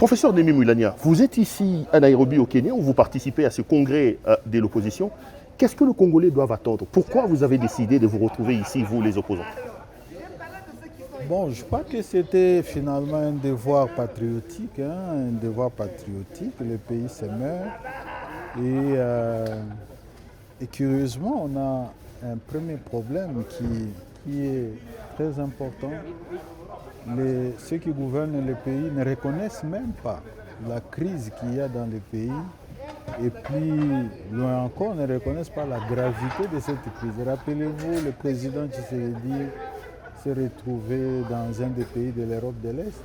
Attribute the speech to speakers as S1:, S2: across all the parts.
S1: Professeur Nemi Moulania, vous êtes ici à Nairobi au Kenya où vous participez à ce congrès de l'opposition. Qu'est-ce que les Congolais doivent attendre? Pourquoi vous avez décidé de vous retrouver ici, vous les opposants?
S2: Bon, je crois que c'était finalement un devoir patriotique, un devoir patriotique. Le pays se meurt et curieusement, on a un premier problème qui est très important. Ceux qui gouvernent le pays ne reconnaissent même pas la crise qu'il y a dans le pays et puis, loin encore, ne reconnaissent pas la gravité de cette crise. Rappelez-vous, le président Tshisekedi s'est retrouvé dans un des pays de l'Europe de l'Est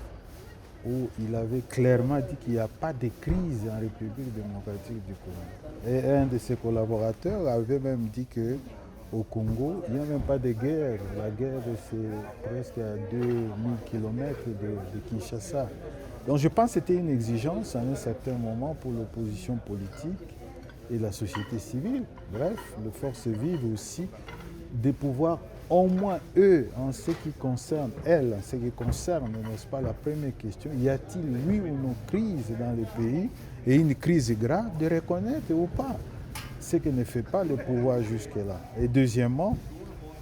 S2: où il avait clairement dit qu'il n'y a pas de crise en République démocratique du Congo. Et un de ses collaborateurs avait même dit qu'au Congo, il n'y a même pas de guerre. La guerre, c'est presque à 2000 km de Kinshasa. Donc je pense que c'était une exigence à un certain moment pour l'opposition politique et la société civile, bref, les forces vives aussi, de pouvoir au moins eux, en ce qui concerne elles, en ce qui concerne, n'est-ce pas, la première question, y a-t-il oui ou non crise dans le pays et une crise grave, de reconnaître ou pas, ce que ne fait pas le pouvoir jusque-là. Et deuxièmement,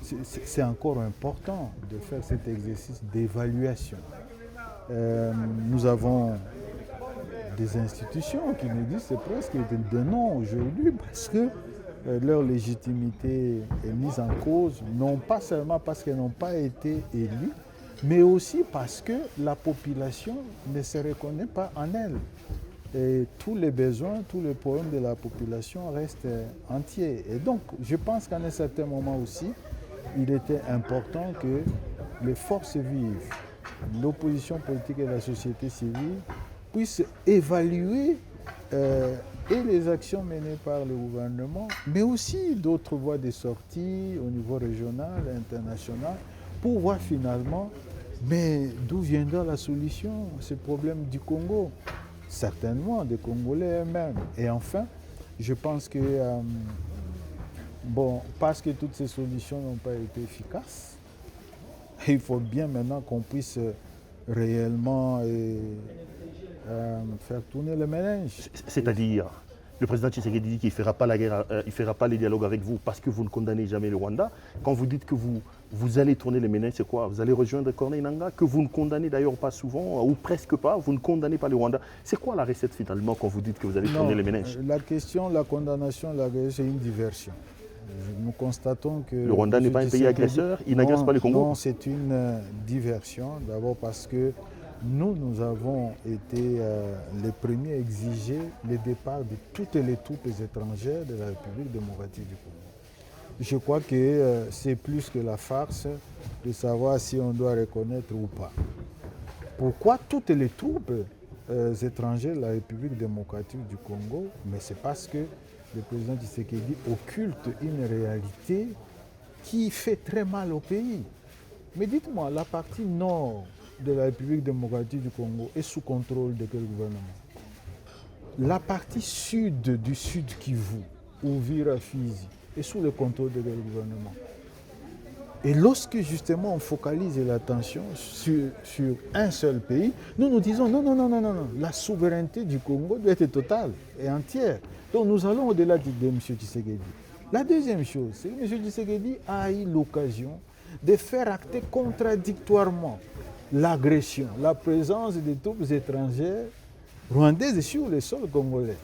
S2: c'est encore important de faire cet exercice d'évaluation. Nous avons des institutions qui nous disent c'est presque des noms aujourd'hui parce que leur légitimité est mise en cause, non pas seulement parce qu'elles n'ont pas été élues, mais aussi parce que la population ne se reconnaît pas en elles. Et tous les besoins, tous les problèmes de la population restent entiers. Et donc, je pense qu'à un certain moment aussi, il était important que les forces vives, l'opposition politique et la société civile puissent évaluer et les actions menées par le gouvernement, mais aussi d'autres voies de sortie au niveau régional et international pour voir finalement mais d'où viendra la solution à ce problème du Congo. Certainement des Congolais eux-mêmes. Et enfin, je pense que, parce que toutes ces solutions n'ont pas été efficaces, il faut bien maintenant qu'on puisse réellement faire tourner le ménage.
S1: C'est-à-dire, le président Tshisekedi dit qu'il ne fera pas la guerre, il fera pas les dialogues avec vous parce que vous ne condamnez jamais le Rwanda. Quand vous dites que vous allez tourner les ménages, c'est quoi? Vous allez rejoindre Corneille Nangaa, que vous ne condamnez d'ailleurs pas souvent, ou presque pas, vous ne condamnez pas le Rwanda. C'est quoi la recette finalement quand vous dites que vous allez tourner les ménages?
S2: La question, la condamnation, c'est une diversion. Nous constatons que...
S1: Le Rwanda n'est pas un pays agresseur, il n'agresse pas le Congo?
S2: Non, c'est une diversion, d'abord parce que nous avons été les premiers à exiger le départ de toutes les troupes étrangères de la République démocratique du Congo. Je crois que c'est plus que la farce de savoir si on doit reconnaître ou pas. Pourquoi toutes les troupes étrangères de la République démocratique du Congo? Mais c'est parce que le président Tshisekedi occulte une réalité qui fait très mal au pays. Mais dites-moi, la partie nord de la République démocratique du Congo est sous contrôle de quel gouvernement? La partie sud du Sud Kivu, Uvira, Fizi, est sous le contrôle de quel gouvernement? Et lorsque justement on focalise l'attention sur un seul pays, nous disons non, la souveraineté du Congo doit être totale et entière. Donc nous allons au-delà de M. Tshisekedi. La deuxième chose, c'est que M. Tshisekedi a eu l'occasion de faire acter contradictoirement l'agression, la présence des troupes étrangères rwandaises sur le sol congolais.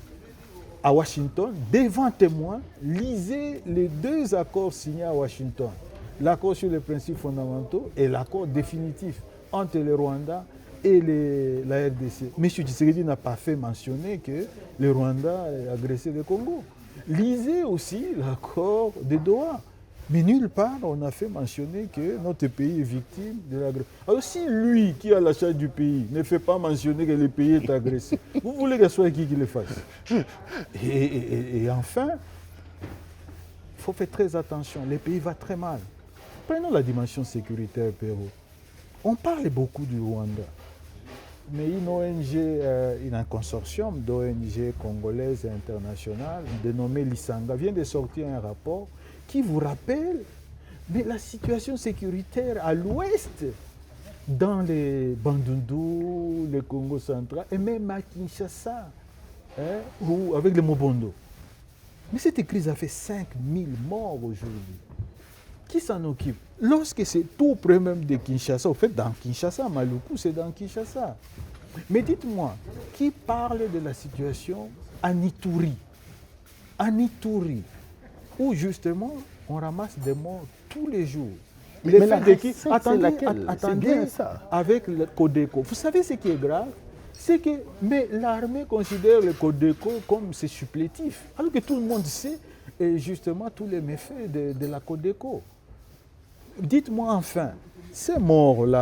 S2: À Washington, devant témoins, lisez les deux accords signés à Washington. L'accord sur les principes fondamentaux et l'accord définitif entre le Rwanda et la RDC. M. Tshisekedi n'a pas fait mentionner que le Rwanda a agressé le Congo. Lisez aussi l'accord de Doha. Mais nulle part on a fait mentionner que notre pays est victime de l'agression. Alors si lui qui a la charge du pays ne fait pas mentionner que le pays est agressé, vous voulez que ce soit qui le fasse? Et enfin, il faut faire très attention, le pays va très mal. Prenons la dimension sécuritaire, Pérou. On parle beaucoup du Rwanda. Mais une ONG, un consortium d'ONG congolaises et internationales, dénommé Lisanga, vient de sortir un rapport qui vous rappelle mais la situation sécuritaire à l'ouest dans les Bandundu, le Congo central, et même à Kinshasa, ou avec les Mobondo. Mais cette crise a fait 5000 morts aujourd'hui. Qui s'en occupe? Lorsque c'est tout près même de Kinshasa, au fait, dans Kinshasa, Maluku, c'est dans Kinshasa. Mais dites-moi, qui parle de la situation à Ituri? En Ituri, où justement on ramasse des morts tous les jours.
S1: Mais la recette, c'est laquelle?
S2: Attendez,
S1: C'est bien ça.
S2: avec le Codeco. Vous savez ce qui est grave? C'est que l'armée considère le Codeco comme c'est supplétif, alors que tout le monde sait justement tous les méfaits de la Codeco. Dites-moi enfin, ces morts-là,